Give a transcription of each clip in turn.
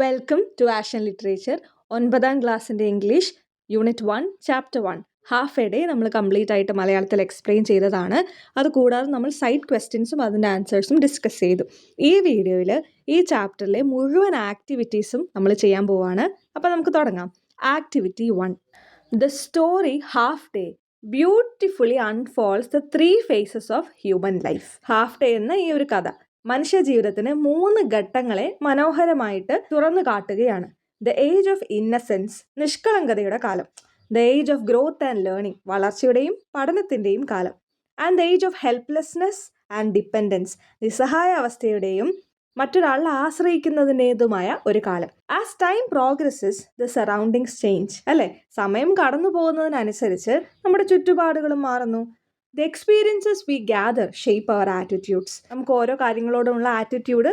Welcome to ആഷൻ literature. 9ാം ക്ലാസ്സിൻ്റെ English unit 1 chapter 1 half a day നമ്മൾ കംപ്ലീറ്റ് ആയിട്ട് മലയാളത്തിൽ എക്സ്പ്ലെയിൻ ചെയ്തതാണ്. അതുകൂടാതെ നമ്മൾ സൈഡ് ക്വസ്റ്റ്യൻസും അതിൻ്റെ ആൻസേഴ്സും ഡിസ്കസ് ചെയ്തു. ഈ വീഡിയോയിൽ ഈ ചാപ്റ്ററിലെ മുഴുവൻ ആക്ടിവിറ്റീസും നമ്മൾ ചെയ്യാൻ പോവാണ്. അപ്പോൾ നമുക്ക് തുടങ്ങാം. Activity 1. The story half day beautifully unfolds the 3 phases of human life. Half day എന്ന ഈ ഒരു കഥ മനുഷ്യ ജീവിതത്തിന് 3 ഘട്ടങ്ങളെ മനോഹരമായിട്ട് തുറന്നു കാട്ടുകയാണ്. ദ ഏജ് ഓഫ് ഇന്നസെൻസ്, നിഷ്കളങ്കതയുടെ കാലം. The age of growth and learning, വളർച്ചയുടെയും പഠനത്തിൻ്റെയും കാലം. And the age of helplessness and dependence, നിസ്സഹായ അവസ്ഥയുടെയും മറ്റൊരാളെ ആശ്രയിക്കുന്നതിൻ്റെതുമായ ഒരു കാലം. As time progresses the surroundings change. അല്ലേ, സമയം കടന്നു പോകുന്നതിനനുസരിച്ച് നമ്മുടെ ചുറ്റുപാടുകളും മാറുന്നു. The experiences we gather shape our attitudes. നമുക്ക് ഓരോ കാര്യങ്ങളോടുമുള്ള ആറ്റിറ്റ്യൂഡ്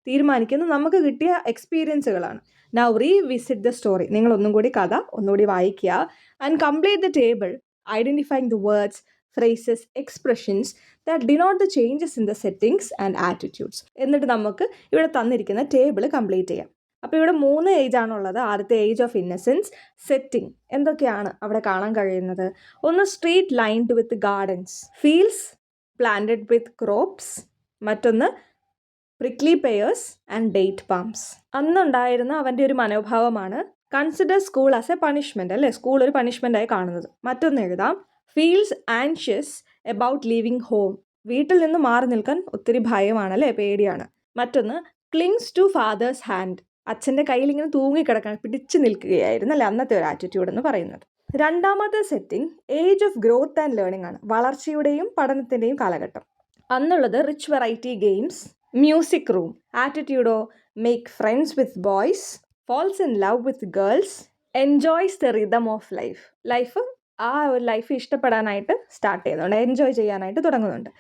തീരുമാനിക്കുന്നത് നമുക്ക് കിട്ടിയ എക്സ്പീരിയൻസുകളാണ്. Now revisit the story. നിങ്ങൾ ഒന്നും കൂടി കഥ ഒന്നുകൂടി വായിക്കുക. And complete the table identifying the words, phrases, expressions that denote the changes in the settings and attitudes. എന്നിട്ട് നമുക്ക് ഇവിടെ തന്നിരിക്കുന്ന ടേബിൾ കംപ്ലീറ്റ് ചെയ്യാം. അപ്പോൾ ഇവിടെ 3 ഏജ് ആണുള്ളത്. ആദ്യത്തെ ഏജ് ഓഫ് ഇന്നസെൻസ്. സെറ്റിംഗ് എന്തൊക്കെയാണ് അവിടെ കാണാൻ കഴിയുന്നത്? ഒന്ന്, street lined with gardens, fields planted with crops. മറ്റൊന്ന്, prickly pears and date palms. അന്നുണ്ടായിരുന്ന അവൻ്റെ ഒരു മനോഭാവമാണ് consider school as a punishment. അല്ലേ, സ്കൂൾ ഒരു പണിഷ്മെൻ്റായി കാണുന്നത്. മറ്റൊന്ന് എഴുതാം, feels anxious about leaving home. വീട്ടിൽ നിന്ന് മാറി നിൽക്കാൻ ഒത്തിരി ഭയമാണ്, അല്ലേ, പേടിയാണ്. മറ്റൊന്ന്, ക്ലിങ്സ് ടു ഫാദേഴ്സ് ഹാൻഡ്. അച്ഛൻ്റെ കയ്യിൽ ഇങ്ങനെ തൂങ്ങിക്കിടക്കാൻ പിടിച്ചു നിൽക്കുകയായിരുന്നു, അല്ലേ, അന്നത്തെ ഒരു ആറ്റിറ്റ്യൂഡ് എന്ന് പറയുന്നത്. രണ്ടാമത്തെ setting age of growth and learning ആണ്, വളർച്ചയുടെയും പഠനത്തിൻ്റെയും കാലഘട്ടം. അന്നുള്ളത് rich variety games, music room. ആറ്റിറ്റ്യൂഡോ, make friends with boys, falls in love with girls, enjoys the rhythm of life. ആ ഒരു ലൈഫ് ഇഷ്ടപ്പെടാനായിട്ട് സ്റ്റാർട്ട് ചെയ്യുന്നുണ്ട്, എൻജോയ് ചെയ്യാനായിട്ട് തുടങ്ങുന്നുണ്ട്.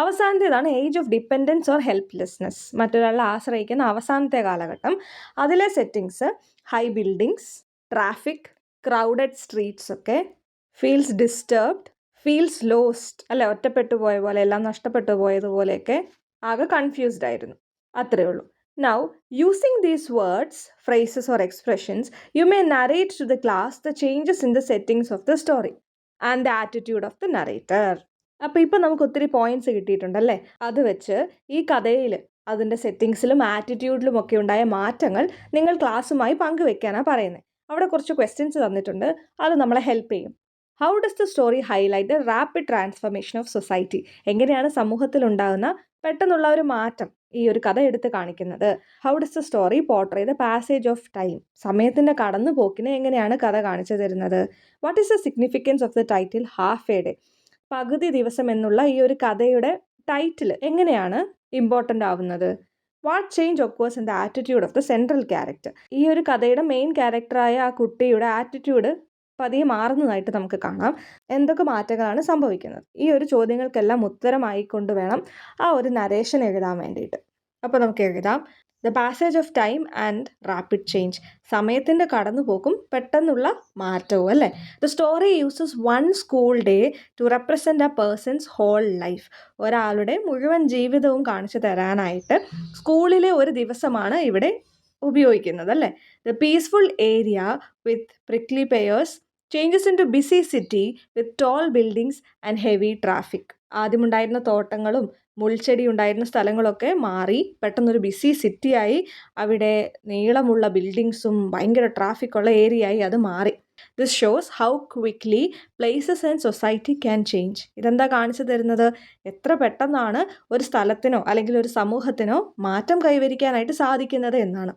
അവസാനത്തേതാണ് age of dependence or helplessness, മറ്റൊരാളെ ആശ്രയിക്കുന്ന അവസാനത്തെ കാലഘട്ടം. അതിലെ settings high buildings, traffic, crowded streets ഒക്കെ, ഫീൽസ് ഡിസ്റ്റർബ്ഡ്, ഫീൽസ് ലോസ്റ്റ്, അല്ലെ, ഒറ്റപ്പെട്ടു പോയ പോലെ, എല്ലാം നഷ്ടപ്പെട്ടു പോയതുപോലെയൊക്കെ, ആകെ കൺഫ്യൂസ്ഡ് ആയിരുന്നു. അത്രയേ ഉള്ളൂ. Now, using these words, phrases or expressions, you may narrate to the class the changes in the settings of the story and the attitude of the narrator. അപ്പോൾ ഇപ്പോൾ നമുക്ക് ഒത്തിരി പോയിന്റ്സ് കിട്ടിയിട്ടുണ്ടല്ലേ. അത് വെച്ച് ഈ കഥയിൽ അതിൻ്റെ സെറ്റിങ്സിലും ആറ്റിറ്റ്യൂഡിലും ഒക്കെ ഉണ്ടായ മാറ്റങ്ങൾ നിങ്ങൾ ക്ലാസ്സുമായി പങ്കുവെക്കാനാണ് പറയുന്നത്. അവിടെ കുറച്ച് ക്വസ്റ്റ്യൻസ് തന്നിട്ടുണ്ട്, അത് നമ്മളെ ഹെൽപ്പ് ചെയ്യും. How does the story highlight the rapid transformation of society? എങ്ങനെയാണ് സമൂഹത്തിൽ ഉണ്ടാകുന്ന പെട്ടെന്നുള്ള ഒരു മാറ്റം ഈ ഒരു കഥ എടുത്ത് കാണിക്കുന്നത്? How does the story portray the passage of time? സമയത്തിൻ്റെ കടന്നുപോക്കിനെ എങ്ങനെയാണ് കഥ കാണിച്ചു തരുന്നത്? What is the significance of the title half a day? പകുതി ദിവസം എന്നുള്ള ഈ ഒരു കഥയുടെ ടൈറ്റിൽ എങ്ങനെയാണ് ഇമ്പോർട്ടൻ്റ് ആവുന്നത്? What change occurs in the attitude of the central character? ഈ ഒരു കഥയുടെ മെയിൻ ക്യാരക്ടറായ ആ കുട്ടിയുടെ ആറ്റിറ്റ്യൂഡ് പതിയെ മാറുന്നതായിട്ട് നമുക്ക് കാണാം. എന്തൊക്കെ മാറ്റങ്ങളാണ് സംഭവിക്കുന്നത്? ഈ ഒരു ചോദ്യങ്ങൾക്കെല്ലാം ഉത്തരമായിക്കൊണ്ട് വേണം ആ ഒരു നരേഷൻ എഴുതാൻ വേണ്ടിയിട്ട്. അപ്പോൾ നമുക്ക് എഴുതാം, the passage of time and rapid change. സമയത്തിൻ്റെ കടന്നുപോക്കും പെട്ടെന്നുള്ള മാറ്റവും, അല്ലേ. The story uses 1 school day to represent a person's whole life. ഒരാളുടെ മുഴുവൻ ജീവിതവും കാണിച്ചു തരാനായിട്ട് സ്കൂളിലെ ഒരു ദിവസമാണ് ഇവിടെ ഉപയോഗിക്കുന്നത്, അല്ലേ. The peaceful area with prickly pears changes in to busy city with tall buildings and heavy traffic. ആദ്യമുണ്ടായിരുന്ന തോട്ടങ്ങളും മുൾച്ചെടി ഉണ്ടായിരുന്ന സ്ഥലങ്ങളൊക്കെ മാറി പെട്ടെന്നൊരു ബിസി സിറ്റിയായി. അവിടെ നീളമുള്ള ബിൽഡിങ്സും ഭയങ്കര ട്രാഫിക്കുള്ള ഏരിയയായി അത് മാറി. This shows how quickly places and society can change. ഇതെന്താ കാണിച്ചു തരുന്നത്? എത്ര പെട്ടെന്നാണ് ഒരു സ്ഥലത്തിനോ അല്ലെങ്കിൽ ഒരു സമൂഹത്തിനോ മാറ്റം കൈവരിക്കാനായിട്ട് സാധിക്കുന്നത് എന്നാണ്.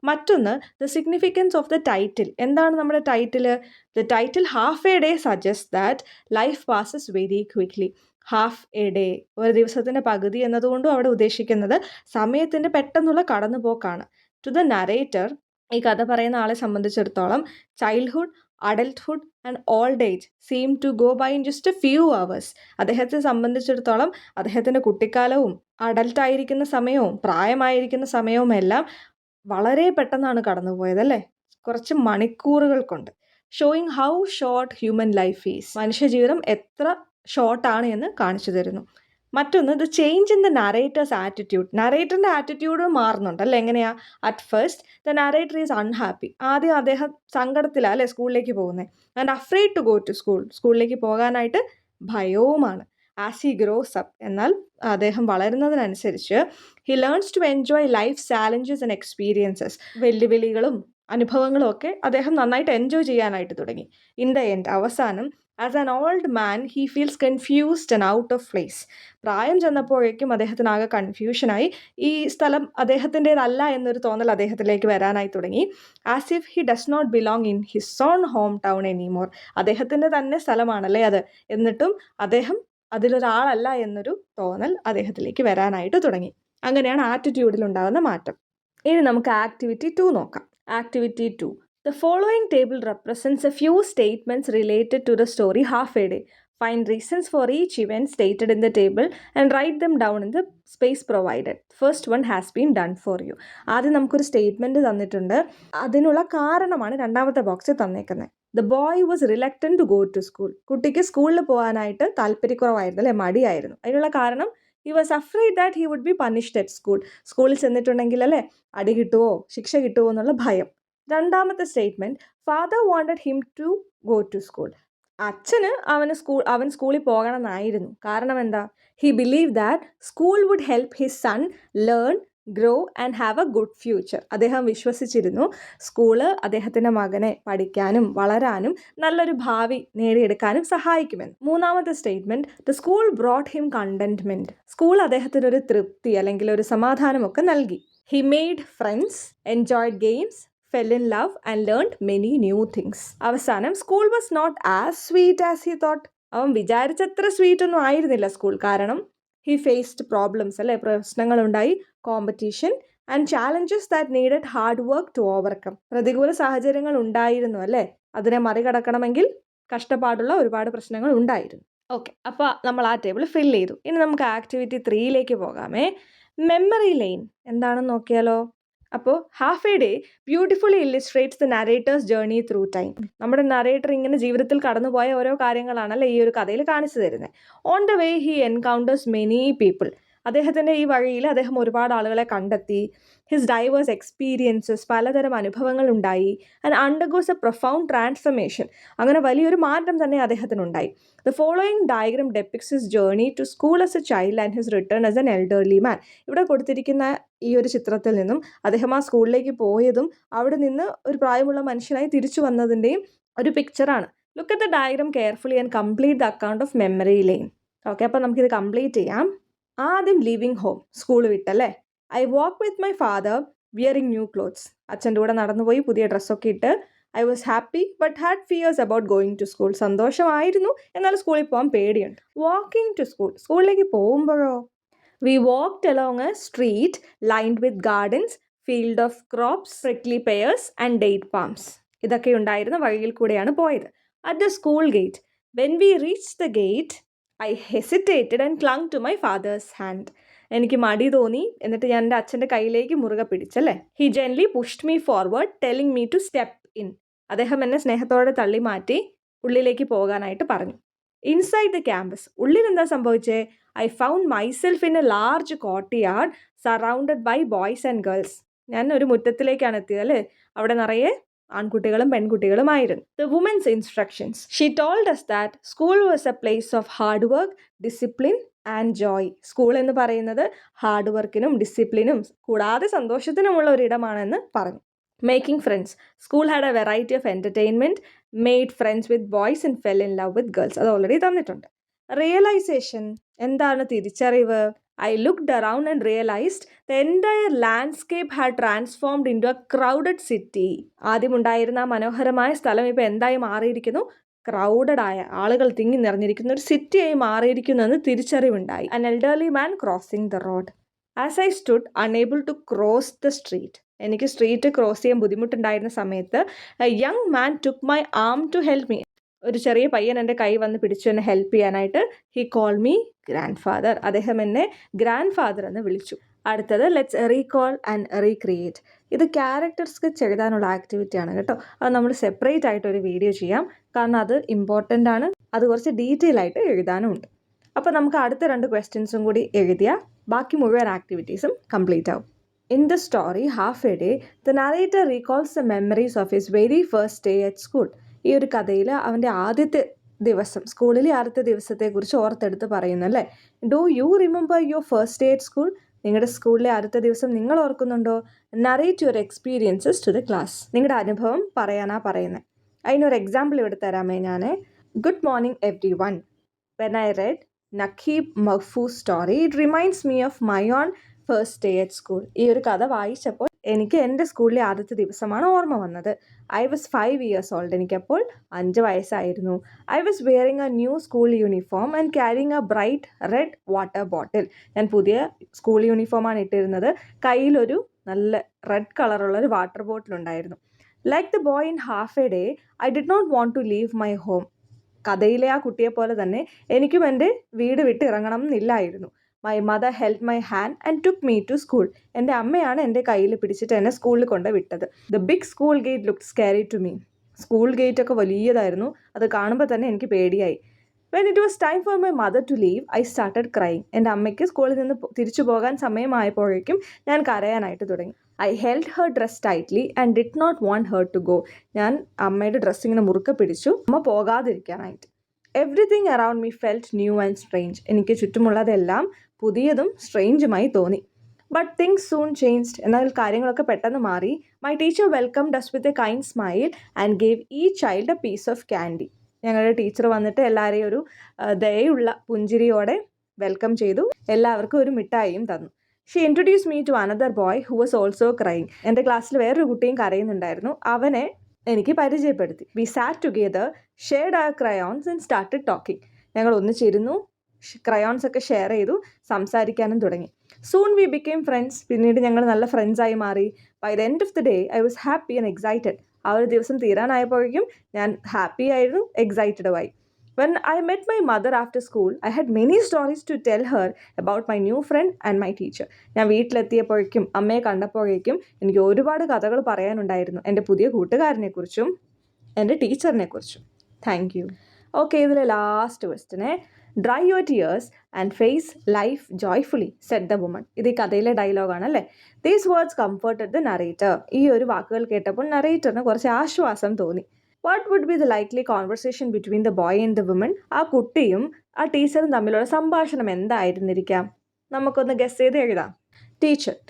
മറ്റൊന്ന്, the significance of the title. എന്താണ് നമ്മുടെ title? The title half a day suggest that life passes very quickly. Half a day, ഒരു ദിവസത്തിൻ്റെ പകുതി എന്നതുകൊണ്ടും അവിടെ ഉദ്ദേശിക്കുന്നത് സമയത്തിൻ്റെ പെട്ടെന്നുള്ള കടന്നുപോക്കാണ്. ടു ദ നരേറ്റർ, ഈ കഥ പറയുന്ന ആളെ സംബന്ധിച്ചിടത്തോളം, childhood, adulthood and old age seem to go by in just a few hours. അദ്ദേഹത്തെ സംബന്ധിച്ചിടത്തോളം അദ്ദേഹത്തിൻ്റെ കുട്ടിക്കാലവും അഡൽട്ടായിരിക്കുന്ന സമയവും പ്രായമായിരിക്കുന്ന സമയവും എല്ലാം വളരെ പെട്ടെന്നാണ് കടന്നുപോയത്, അല്ലേ, കുറച്ച് മണിക്കൂറുകൾ കൊണ്ട്. Showing how short human life is. മനുഷ്യജീവിതം എത്ര ഷോർട്ടാണ് എന്ന് കാണിച്ചു തരുന്നു. മറ്റൊന്ന് the change in the narrator's attitude. നറേറ്ററിൻ്റെ ആറ്റിറ്റ്യൂഡ് മാറുന്നുണ്ട് അല്ലേ? എങ്ങനെയാ? At first the narrator is unhappy. ആദ്യം അദ്ദേഹം സങ്കടത്തിലാണ് അല്ലേ സ്കൂളിലേക്ക് പോകുന്നത്. And afraid to go to school. സ്കൂളിലേക്ക് പോകാനായിട്ട് ഭയവുമാണ്. ആസ് ഹി ഗ്രോസ് അപ്പ്, എന്നാൽ അദ്ദേഹം വളരുന്നതിനനുസരിച്ച് he learns to enjoy life challenges and experiences. വെല്ലുവിളികളും അനുഭവങ്ങളും ഒക്കെ അദ്ദേഹം നന്നായിട്ട് എൻജോയ് ചെയ്യാനായിട്ട് തുടങ്ങി. ഇൻ ദ എൻഡ്, അവസാനം as an old man he feels confused and out of place. പ്രായം ചെന്നപ്പോഴേക്കും അദ്ദേഹത്തിനാകെ കൺഫ്യൂഷനായി. ഈ സ്ഥലം അദ്ദേഹത്തിൻ്റെതല്ല എന്നൊരു തോന്നൽ അദ്ദേഹത്തിലേക്ക് വരാനായി തുടങ്ങി. As if he does not belong in his own home town anymore. അദ്ദേഹത്തിൻ്റെ തന്നെ സ്ഥലമാണല്ലേ അത്, എന്നിട്ടും അദ്ദേഹം അതിലൊരാളല്ല എന്നൊരു തോന്നൽ അദ്ദേഹത്തിലേക്ക് വരാനായിട്ട് തുടങ്ങി. അങ്ങനെയാണ് ആറ്റിറ്റ്യൂഡിൽ ഉണ്ടാകുന്ന മാറ്റം. ഇനി നമുക്ക് ആക്ടിവിറ്റി 2 നോക്കാം. Activity 2. The following table represents a few statements related to the story Half a Day. Find reasons for each event stated in the table and write them down in the space provided. First one has been done for you. ആദ്യം നമുക്കൊരു statement തന്നിട്ടുണ്ട്. അതിനുള്ള കാരണമാണ് രണ്ടാമത്തെ ബോക്സിൽ തന്നേക്കുന്നത്. The boy was reluctant to go to school. കുട്ടിക്ക് സ്കൂളിൽ പോകാനായിട്ട് താല്പര്യക്കുറവായിരുന്നു അല്ലേ, മടിയായിരുന്നു. അതിനുള്ള കാരണം he was afraid that he would be punished at school. സ്കൂളിൽ ചെന്നിട്ടുണ്ടെങ്കിൽ അല്ലേ അടി കിട്ടുമോ ശിക്ഷ കിട്ടുമോ എന്നുള്ള ഭയം. രണ്ടാമത്തെ statement, father wanted him to go to school. അച്ഛന് അവൻ സ്കൂളിൽ പോകണമെന്നായിരുന്നു. കാരണം എന്താ? He believe that school would help his son learn, grow and have a good future. അദ്ദേഹം വിശ്വസിച്ചിരുന്നു സ്കൂള് അദ്ദേഹത്തിൻ്റെ മകനെ പഠിക്കാനും വളരാനും നല്ലൊരു ഭാവി നേടിയെടുക്കാനും സഹായിക്കുമെന്ന്. മൂന്നാമത്തെ statement, the school brought him contentment. School അദ്ദേഹത്തിനൊരു തൃപ്തി അല്ലെങ്കിൽ ഒരു സമാധാനമൊക്കെ നൽകി. He made friends, enjoyed games, fell in love and learned many new things. അവസാനം school was not as sweet as he thought. അവൻ വിചാരിച്ചത്ര സ്വീറ്റ് ഒന്നും ആയിരുന്നില്ല സ്കൂൾ. കാരണം ഹി ഫേസ്ഡ് പ്രോബ്ലംസ് അല്ലേ, പ്രശ്നങ്ങളുണ്ടായി, competition and challenges that needed hard work to overcome. പ്രതികൂല സാഹചര്യങ്ങൾ ഉണ്ടായിരുന്നു അല്ലേ, അതിനെ മറികടക്കണമെങ്കിൽ കഷ്ടപ്പാടുള്ള ഒരുപാട് പ്രശ്നങ്ങൾ ഉണ്ടായിരുന്നു. ഓക്കെ, അപ്പോൾ നമ്മൾ ആ ടേബിൾ ഫിൽ ചെയ്തു. ഇനി നമുക്ക് ആക്ടിവിറ്റി 3ലേക്ക് പോകാമേ. മെമ്മറി ലെയിൻ എന്താണെന്ന് നോക്കിയാലോ. അപ്പോൾ half a day beautifully illustrates the narrator's journey through time. നമ്മുടെ നറേറ്റർ ഇങ്ങനെ ജീവിതത്തിൽ കടന്നുപോയ ഓരോ കാര്യങ്ങളാണല്ലേ ഈ ഒരു കഥയിൽ കാണിച്ചു തരുന്നത്. On the way he encounters many people. അദ്ദേഹത്തിൻ്റെ ഈ വഴിയിൽ അദ്ദേഹം ഒരുപാട് ആളുകളെ കണ്ടെത്തി. ഹിസ് ഡൈവേഴ്സ് എക്സ്പീരിയൻസസ്, പലതരം അനുഭവങ്ങൾ ഉണ്ടായി. And undergoes a profound transformation. അങ്ങനെ വലിയൊരു മാറ്റം തന്നെ അദ്ദേഹത്തിനുണ്ടായി. The following diagram depicts his journey to school as a child and his return as an elderly man. ഇവിടെ കൊടുത്തിരിക്കുന്ന ഈ ഒരു ചിത്രത്തിൽ നിന്നും അദ്ദേഹം ആ സ്കൂളിലേക്ക് പോയതും അവിടെ നിന്ന് ഒരു പ്രായമുള്ള മനുഷ്യനായി തിരിച്ചു വന്നതിൻ്റെയും ഒരു പിക്ചറാണ്. Look at the diagram carefully and complete the account of memory lane. Okay, അപ്പോൾ നമുക്കിത് കംപ്ലീറ്റ് ചെയ്യാം. ആദ്യം ലിവിങ് ഹോം, സ്കൂൾ വിട്ടല്ലേ. I walk with my father wearing new clothes. അച്ഛൻ്റെ കൂടെ നടന്നുപോയി പുതിയ ഡ്രസ്സൊക്കെ ഇട്ട്. I was happy but had fears about going to school. സന്തോഷമായിരുന്നു, എന്നാൽ സ്കൂളിൽ പോകാൻ പേടിയുണ്ട്. വാക്കിംഗ് ടു സ്കൂൾ, സ്കൂളിലേക്ക് പോകുമ്പോഴോ. We walked along a street lined with gardens, field of crops, prickly pears and date palms. ഇതൊക്കെ ഉണ്ടായിരുന്ന വഴിയിൽ കൂടെയാണ് പോയത്. At the school gate, when we reach the gate I hesitated and clung to my father's hand. എനിക്ക് മടി തോന്നി, എന്നിട്ട് ഞാൻ എൻ്റെ അച്ഛൻ്റെ കയ്യിലേക്ക് മുറുകെ പിടിച്ചല്ലേ. He gently pushed me forward telling me to step in. അദ്ദേഹം എന്നെ സ്നേഹത്തോടെ തള്ളി മാറ്റി ഉള്ളിലേക്ക് പോകാനായിട്ട് പറഞ്ഞു. ഇൻസൈഡ് ദ ക്യാമ്പസ്, ഉള്ളിൽ എന്താ സംഭവിച്ചേ? I found myself in a large courtyard surrounded by boys and girls. ഞാൻ ഒരു മുറ്റത്തിലേക്കാണ് എത്തിയത് അല്ലേ, അവിടെ നിറയെ ആൺകുട്ടികളും പെൺകുട്ടികളുമായിരുന്നു. The woman's instructions, she told us that school was a place of hard work, discipline and joy. School എന്ന് പറയുന്നത് ഹാർഡ് വർക്കിനും ഡിസിപ്ലിനും കൂടാതെ സന്തോഷത്തിനുമുള്ള ഒരിടമാണെന്ന് പറഞ്ഞു. Making friends, school had a variety of entertainment, made friends with boys and fell in love with girls. അത് already തന്നിട്ടുണ്ട്. റിയലൈസേഷൻ, എന്താണ് തിരിച്ചറിവ്? I looked around and realized the entire landscape had transformed into a crowded city. ആദ്യമുണ്ടായിരുന്ന ആ മനോഹരമായ സ്ഥലം ഇപ്പോൾ എന്തായി മാറിയിരിക്കുന്നു? ക്രൗഡഡ് ആയ, ആളുകൾ തിങ്ങി നിറഞ്ഞിരിക്കുന്ന ഒരു സിറ്റിയായി മാറിയിരിക്കുന്നു എന്ന് തിരിച്ചറിവുണ്ടായി. An elderly man crossing the road. As I stood unable to cross the street. എനിക്ക് സ്ട്രീറ്റ് ക്രോസ് ചെയ്യാൻ ബുദ്ധിമുട്ടുണ്ടായിരുന്ന സമയത്ത് a young man took my arm to help me. ഒരു ചെറിയ പയ്യൻ എൻ്റെ കൈ വന്ന് പിടിച്ചു എന്നെ ഹെൽപ്പ് ചെയ്യാനായിട്ട്. He call me grand father. അദ്ദേഹം എന്നെ ഗ്രാൻഡ് ഫാദർ എന്ന് വിളിച്ചു. അടുത്തത് ലെറ്റ്സ് റീകോൾ ആൻഡ് റീക്രിയേറ്റ്. ഇത് ക്യാരക്ടർ സ്കെച്ച് എഴുതാനുള്ള ആക്ടിവിറ്റിയാണ് കേട്ടോ. അത് നമ്മൾ സെപ്പറേറ്റ് ആയിട്ട് ഒരു വീഡിയോ ചെയ്യാം, കാരണം അത് ഇമ്പോർട്ടൻ്റ് ആണ്. അത് കുറച്ച് ഡീറ്റെയിൽ ആയിട്ട് എഴുതാനും ഉണ്ട്. അപ്പോൾ നമുക്ക് അടുത്ത 2 ക്വസ്റ്റ്യൻസും കൂടി എഴുതിയാൽ ബാക്കി മുഴുവൻ ആക്ടിവിറ്റീസും കംപ്ലീറ്റ് ആവും. In the story, Half a Day, the narrator recalls the memories of his very first day at school. ഈ ഒരു കഥയിൽ അവൻ്റെ ആദ്യത്തെ ദിവസം, സ്കൂളിലെ ആദ്യത്തെ ദിവസത്തെക്കുറിച്ച് ഓർത്തെടുത്ത് പറയുന്നല്ലേ. Do you remember your first day at school? നിങ്ങളുടെ സ്കൂളിലെ ആദ്യത്തെ ദിവസം നിങ്ങൾ ഓർക്കുന്നുണ്ടോ? Narrate your experiences to the class. നിങ്ങളുടെ അനുഭവം പറയാനാ പറയുന്നത്. അതിനൊരു എക്സാമ്പിൾ ഇവിടെ തരാമേ ഞാൻ. Good morning everyone. When I read Naguib Mahfouz story it reminds me of my own first day at school. ഈ ഒരു കഥ വായിച്ചപ്പോൾ എനിക്ക് എൻ്റെ സ്കൂളിലെ ആദ്യത്തെ ദിവസമാണ് ഓർമ്മ വന്നത്. I was 5 years old. എനിക്കപ്പോൾ 5 വയസ്സായിരുന്നു. I was wearing A new school uniform and carrying A bright red water bottle. ഞാൻ പുതിയ സ്കൂൾ യൂണിഫോമാണ് ഇട്ടിരുന്നത്. കയ്യിലൊരു നല്ല റെഡ് കളറുള്ളൊരു വാട്ടർ ബോട്ടിൽ ഉണ്ടായിരുന്നു. Like the boy in half a day I did not want to leave my home. കഥയിലെ ആ കുട്ടിയെ പോലെ തന്നെ എനിക്കും എൻ്റെ വീട് വിട്ട് ഇറങ്ങണം എന്നില്ലായിരുന്നു. My mother help my hand and took me to school. എൻ്റെ അമ്മയാണ് എൻ്റെ കയ്യിൽ പിടിച്ചിട്ട് എന്നെ സ്കൂളിൽ കൊണ്ട് വിട്ടത്. The big school gate look scary to me. School gate ഒക്കെ വലിയതായിരുന്നു. അത് കാണുമ്പോൾ തന്നെ എനിക്ക് പേടിയായി. When it was time for my mother to leave I started crying. എൻ്റെ അമ്മയ്ക്ക് സ്കൂളിൽ നിന്ന് തിരിച്ചു പോകാൻ സമയമായപ്പോഴേക്കും ഞാൻ കരയാനായിട്ട് തുടങ്ങി. I held her dress tightly and did not want her to go. ഞാൻ അമ്മയുടെ ഡ്രസ്സ് ഇങ്ങനെ മുറുക്കെ പിടിച്ചു, അമ്മ പോകാതിരിക്കാനായിട്ട്. Everything around me felt new and strange. എനിക്ക് ചുറ്റുമുള്ളതെല്ലാം പുതിയതും സ്ട്രേഞ്ചുമായി തോന്നി. But things soon changed. എന്നാൽ കാര്യങ്ങളൊക്കെ പെട്ടെന്ന് മാറി. My teacher welcomed us with a kind smile and gave each child a piece of candy. ഞങ്ങളുടെ ടീച്ചർ വന്നിട്ട് എല്ലാവരെയും ഒരു ദയുള്ള പുഞ്ചിരിയോടെ വെൽക്കം ചെയ്തു. എല്ലാവർക്കും ഒരു മിഠായിയും തന്നു. She introduce me to another boy who was also crying. എൻ്റെ ക്ലാസ്സിൽ വേറൊരു കുട്ടിയും കരയുന്നുണ്ടായിരുന്നു. അവനെ എനിക്ക് പരിചയപ്പെടുത്തി. We sat together, shared our crayons and started talking. ഞങ്ങൾ ഒന്നിച്ചിരുന്നു, ക്രയോൺസ് ഒക്കെ ഷെയർ ചെയ്തു, സംസാരിക്കാനും തുടങ്ങി. Soon we became friends. പിന്നീട് ഞങ്ങൾ നല്ല ഫ്രണ്ട്സായി മാറി. By the end of the day I was happy and excited. ആ ഒരു ദിവസം തീരാനായപ്പോഴേക്കും ഞാൻ ഹാപ്പി ആയിരുന്നു, എക്സൈറ്റഡുമായി. When I met my mother after school I had many stories to tell her about my new friend and my teacher. ഞാൻ വീട്ടിലെത്തിയപ്പോഴേക്കും അമ്മയെ കണ്ടപ്പോഴേക്കും എനിക്ക് ഒരുപാട് കഥകൾ പറയാനുണ്ടായിരുന്നു, എൻ്റെ പുതിയ കൂട്ടുകാരനെക്കുറിച്ചും എൻ്റെ ടീച്ചറിനെക്കുറിച്ചും. Thank you. ഓക്കെ, ഇതിലെ ലാസ്റ്റ് ക്വസ്റ്റ്യനെ. Dry your tears and face life joyfully said the woman. ഇത് ഈ കഥയിലെ ഡയലോഗാണ് അല്ലേ. These words comforted the narrator. ഈ ഒരു വാക്കുകൾ കേട്ടപ്പോൾ നറേറ്ററിന് കുറച്ച് ആശ്വാസം തോന്നി. What would be the likely conversation between the boy and the woman? ആ കുട്ടിയും ആ ടീച്ചറും തമ്മിലുള്ള സംഭാഷണം എന്തായിരുന്നിരിക്കാം? നമുക്കൊന്ന് ഗസ് ചെയ്ത് എഴുതാം.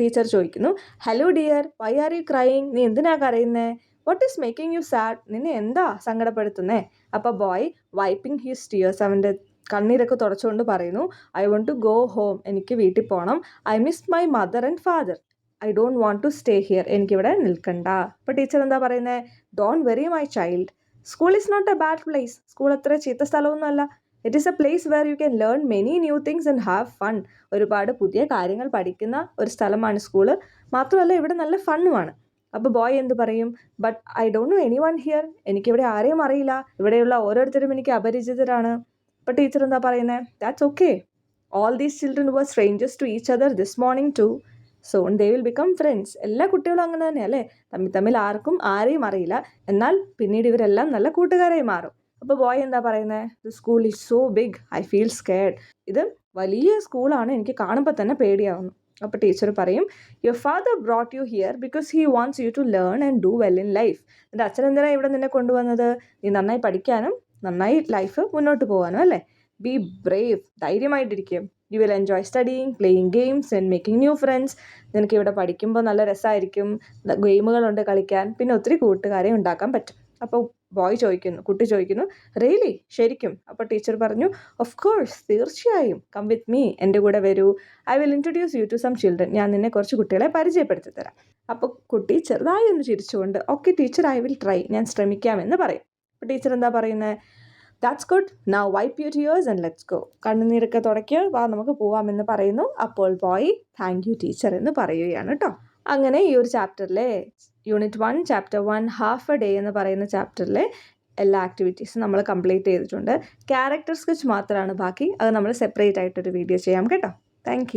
ടീച്ചർ ചോദിക്കുന്നു, hello dear, why are you crying? നീ എന്തിനാ കരയുന്നേ? What is making you sad? നിന്നെ എന്താ സങ്കടപ്പെടുത്തുന്നേ? അപ്പോൾ ബോയ് വൈപ്പിംഗ് ഹിസ് ടിയേഴ്സ്, അവൻ്റെ കണ്ണീരൊക്കെ തുടച്ചുകൊണ്ട് പറയുന്നു, I want to go home. എനിക്ക് വീട്ടിൽ പോകണം. I miss my mother and father. I don't want to stay here. എനിക്കിവിടെ നിൽക്കണ്ട. അപ്പോൾ ടീച്ചർ എന്താ പറയുന്നത്? Don't worry my child, school is not a bad place. School അത്ര ചീത്ത സ്ഥലമൊന്നുമല്ല. It is a place where you can learn many new things and have fun. ഒരുപാട് പുതിയ കാര്യങ്ങൾ പഠിക്കുന്ന ഒരു സ്ഥലമാണ് സ്കൂള്. മാത്രമല്ല ഇവിടെ നല്ല ഫണ്ണുമാണ്. അപ്പോൾ ബോയ് എന്ത് പറയും? But I don't know any one here. എനിക്കിവിടെ ആരെയും അറിയില്ല. ഇവിടെയുള്ള ഓരോരുത്തരും എനിക്ക് അപരിചിതരാണ്. അപ്പോൾ ടീച്ചർ എന്താ പറയുന്നത്? That's okay. All these children were strangers to each other this morning too. Soon they will become friends. എല്ലാ കുട്ടികളും അങ്ങനെ തന്നെയല്ലേ, തമ്മിൽ ആർക്കും ആരെയും അറിയില്ല. എന്നാൽ പിന്നീട് ഇവരെല്ലാം നല്ല കൂട്ടുകാരായി മാറും. അപ്പോൾ ബോയ് എന്താ പറയുന്നത്? The school is so big I feel scared. ഇത് വലിയ സ്കൂളാണ്, എനിക്ക് കാണുമ്പോൾ തന്നെ പേടിയാവുന്നു. അപ്പോൾ ടീച്ചർ പറയും, your father brought you here because he wants you to learn and do well in life. എൻ്റെ അച്ഛൻ എന്തിനാണ് ഇവിടെ നിന്നെ കൊണ്ടുവന്നത്? നീ നന്നായി പഠിക്കാനും നന്നായി ലൈഫ് മുന്നോട്ട് പോകാനും അല്ലേ. ബി ബ്രേവ്, ധൈര്യമായിട്ടിരിക്കും. You will enjoy studying, playing games and making new friends. നിനക്ക് ഇവിടെ പഠിക്കുമ്പോൾ നല്ല രസമായിരിക്കും, ഗെയിമുകളുണ്ട് കളിക്കാൻ, പിന്നെ ഒത്തിരി കൂട്ടുകാരെ ഉണ്ടാക്കാൻ പറ്റും. അപ്പോൾ കുട്ടി ചോദിക്കുന്നു, റിയലി, ശരിക്കും? അപ്പോൾ ടീച്ചർ പറഞ്ഞു, ഓഫ് കോഴ്സ്, തീർച്ചയായും, കം വിത്ത് മീ, എൻ്റെ കൂടെ വരൂ. I will introduce you to some children. ഞാൻ നിന്നെ കുറച്ച് കുട്ടികളെ പരിചയപ്പെടുത്തി തരാം. അപ്പോൾ കുട്ടി ചെറുതായി ഒന്ന് ചിരിച്ചുകൊണ്ട്, okay teacher, I will try, ഞാൻ ശ്രമിക്കാമെന്ന് പറയും. അപ്പോൾ ടീച്ചർ എന്താ പറയുന്നത്? That's good, now wipe your tears and let's go. കണ്ണുനീരൊക്കെ തുടയ്ക്കുക, വാ നമുക്ക് പോവാമെന്ന് പറയുന്നു. അപ്പോൾ ബോയ് താങ്ക് യു ടീച്ചർ എന്ന് പറയുകയാണ് കേട്ടോ. അങ്ങനെ ഈ ഒരു ചാപ്റ്ററിലെ unit 1 chapter 1 half a day എന്ന് പറയുന്ന ചാപ്റ്ററിലെ എല്ലാ ആക്ടിവിറ്റീസും നമ്മൾ കംപ്ലീറ്റ് ചെയ്തിട്ടുണ്ട്. ക്യാരക്ടർ സ്കെച്ച് മാത്രമാണ് ബാക്കി. അത് നമ്മൾ സെപ്പറേറ്റ് ആയിട്ടൊരു വീഡിയോ ചെയ്യാം കേട്ടോ. താങ്ക്